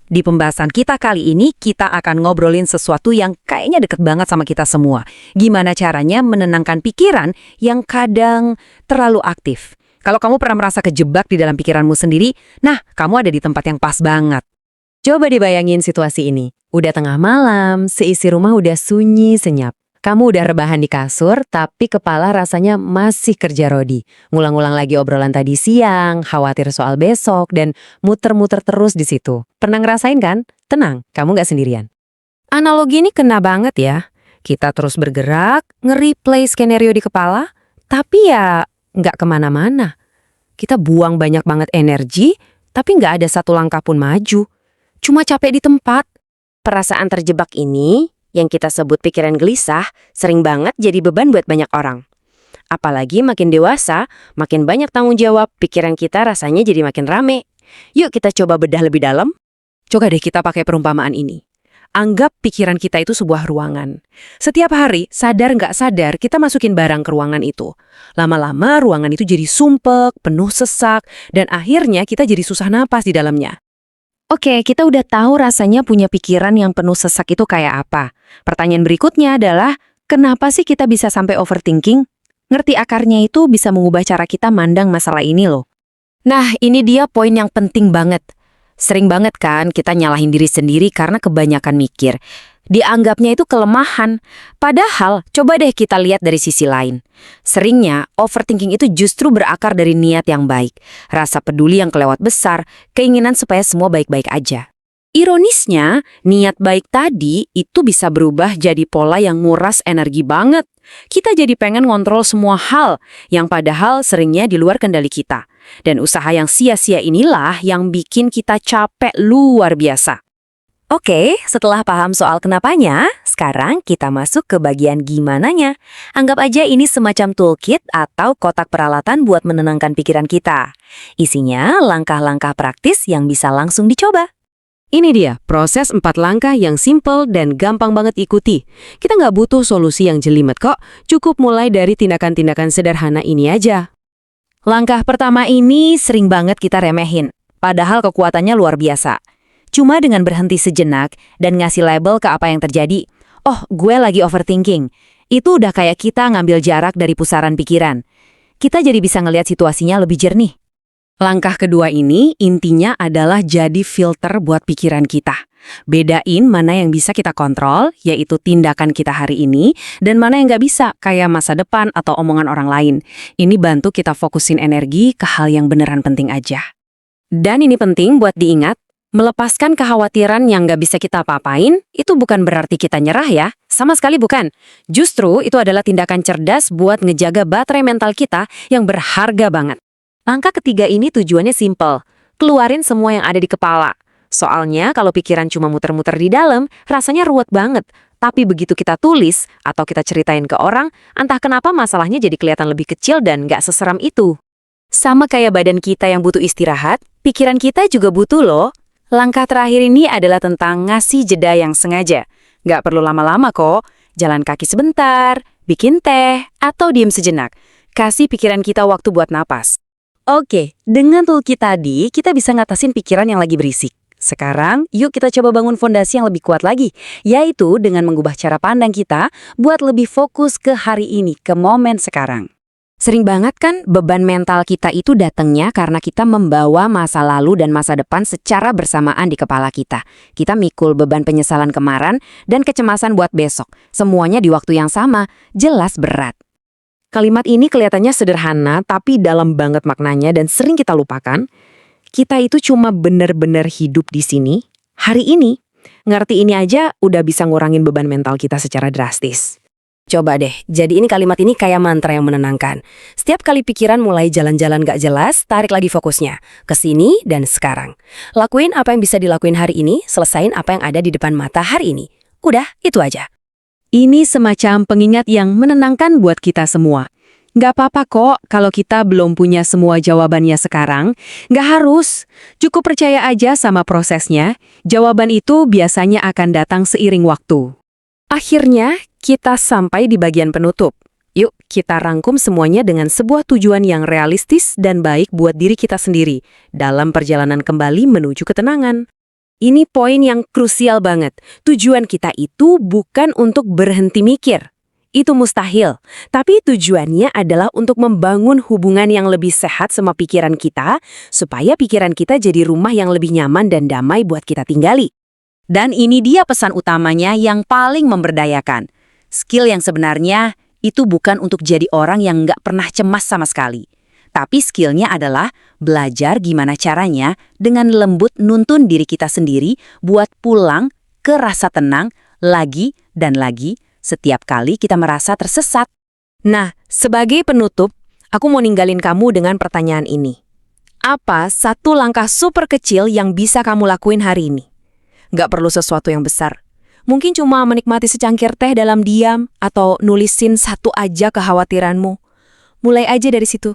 Di pembahasan kita kali ini, kita akan ngobrolin sesuatu yang kayaknya deket banget sama kita semua. Gimana caranya menenangkan pikiran yang kadang terlalu aktif. Kalau kamu pernah merasa kejebak di dalam pikiranmu sendiri, nah, kamu ada di tempat yang pas banget. Coba dibayangin situasi ini. Udah tengah malam, seisi rumah udah sunyi senyap. Kamu udah rebahan di kasur, tapi kepala rasanya masih kerja rodi. Ngulang-ngulang lagi obrolan tadi siang, khawatir soal besok, dan muter-muter terus di situ. Pernah ngerasain kan? Tenang, kamu nggak sendirian. Analogi ini kena banget ya. Kita terus bergerak, nge-replay skenario di kepala, tapi ya nggak kemana-mana. Kita buang banyak banget energi, tapi nggak ada satu langkah pun maju. Cuma capek di tempat. Perasaan terjebak ini, yang kita sebut pikiran gelisah, sering banget jadi beban buat banyak orang. Apalagi makin dewasa, makin banyak tanggung jawab, pikiran kita rasanya jadi makin rame. Yuk kita coba bedah lebih dalam. Coba deh kita pakai perumpamaan ini. Anggap pikiran kita itu sebuah ruangan. Setiap hari, sadar nggak sadar, kita masukin barang ke ruangan itu. Lama-lama ruangan itu jadi sumpek, penuh sesak, dan akhirnya kita jadi susah napas di dalamnya. Oke, kita udah tahu rasanya punya pikiran yang penuh sesak itu kayak apa. Pertanyaan berikutnya adalah, kenapa sih kita bisa sampai overthinking? Ngerti akarnya itu bisa mengubah cara kita mandang masalah ini loh. Nah, ini dia poin yang penting banget. Sering banget kan kita nyalahin diri sendiri karena kebanyakan mikir. Dianggapnya itu kelemahan. Padahal, coba deh kita lihat dari sisi lain. Seringnya, overthinking itu justru berakar dari niat yang baik. Rasa peduli yang kelewat besar, keinginan supaya semua baik-baik aja. Ironisnya, niat baik tadi itu bisa berubah jadi pola yang nguras energi banget. Kita jadi pengen ngontrol semua hal, yang padahal seringnya di luar kendali kita. Dan usaha yang sia-sia inilah yang bikin kita capek luar biasa. Oke, setelah paham soal kenapanya, sekarang kita masuk ke bagian gimananya. Anggap aja ini semacam toolkit atau kotak peralatan buat menenangkan pikiran kita. Isinya langkah-langkah praktis yang bisa langsung dicoba. Ini dia, proses 4 langkah yang simple dan gampang banget ikuti. Kita nggak butuh solusi yang jelimet kok, cukup mulai dari tindakan-tindakan sederhana ini aja. Langkah pertama ini sering banget kita remehin, padahal kekuatannya luar biasa. Cuma dengan berhenti sejenak dan ngasih label ke apa yang terjadi, oh gue lagi overthinking, itu udah kayak kita ngambil jarak dari pusaran pikiran. Kita jadi bisa ngelihat situasinya lebih jernih. Langkah kedua ini intinya adalah jadi filter buat pikiran kita. Bedain mana yang bisa kita kontrol, yaitu tindakan kita hari ini, dan mana yang nggak bisa, kayak masa depan atau omongan orang lain. Ini bantu kita fokusin energi ke hal yang beneran penting aja. Dan ini penting buat diingat, melepaskan kekhawatiran yang nggak bisa kita apa-apain, itu bukan berarti kita nyerah ya. Sama sekali bukan. Justru itu adalah tindakan cerdas buat ngejaga baterai mental kita yang berharga banget. Langkah ketiga ini tujuannya simple. Keluarin semua yang ada di kepala. Soalnya kalau pikiran cuma muter-muter di dalam, rasanya ruwet banget. Tapi begitu kita tulis atau kita ceritain ke orang, entah kenapa masalahnya jadi kelihatan lebih kecil dan nggak seseram itu. Sama kayak badan kita yang butuh istirahat, pikiran kita juga butuh loh. Langkah terakhir ini adalah tentang ngasih jeda yang sengaja. Nggak perlu lama-lama kok, jalan kaki sebentar, bikin teh, atau diem sejenak. Kasih pikiran kita waktu buat napas. Oke, dengan toolkit tadi, kita bisa ngatasin pikiran yang lagi berisik. Sekarang, yuk kita coba bangun fondasi yang lebih kuat lagi, yaitu dengan mengubah cara pandang kita buat lebih fokus ke hari ini, ke momen sekarang. Sering banget kan beban mental kita itu datangnya karena kita membawa masa lalu dan masa depan secara bersamaan di kepala kita. Kita mikul beban penyesalan kemarin dan kecemasan buat besok. Semuanya di waktu yang sama, jelas berat. Kalimat ini kelihatannya sederhana tapi dalam banget maknanya dan sering kita lupakan. Kita itu cuma benar-benar hidup di sini, hari ini. Ngerti ini aja udah bisa ngurangin beban mental kita secara drastis. Coba deh, jadi ini kalimat ini kayak mantra yang menenangkan. Setiap kali pikiran mulai jalan-jalan gak jelas, tarik lagi fokusnya. Ke sini dan sekarang. Lakuin apa yang bisa dilakuin hari ini, selesain apa yang ada di depan mata hari ini. Udah, itu aja. Ini semacam pengingat yang menenangkan buat kita semua. Nggak apa-apa kok kalau kita belum punya semua jawabannya sekarang. Nggak harus. Cukup percaya aja sama prosesnya. Jawaban itu biasanya akan datang seiring waktu. Akhirnya, kita sampai di bagian penutup. Yuk, kita rangkum semuanya dengan sebuah tujuan yang realistis dan baik buat diri kita sendiri dalam perjalanan kembali menuju ketenangan. Ini poin yang krusial banget. Tujuan kita itu bukan untuk berhenti mikir. Itu mustahil. Tapi tujuannya adalah untuk membangun hubungan yang lebih sehat sama pikiran kita, supaya pikiran kita jadi rumah yang lebih nyaman dan damai buat kita tinggali. Dan ini dia pesan utamanya yang paling memberdayakan. Skill yang sebenarnya itu bukan untuk jadi orang yang nggak pernah cemas sama sekali. Tapi skillnya adalah belajar gimana caranya dengan lembut nuntun diri kita sendiri buat pulang ke rasa tenang lagi dan lagi setiap kali kita merasa tersesat. Nah, sebagai penutup, aku mau ninggalin kamu dengan pertanyaan ini. Apa satu langkah super kecil yang bisa kamu lakuin hari ini? Nggak perlu sesuatu yang besar. Mungkin cuma menikmati secangkir teh dalam diam atau nulisin satu aja kekhawatiranmu. Mulai aja dari situ.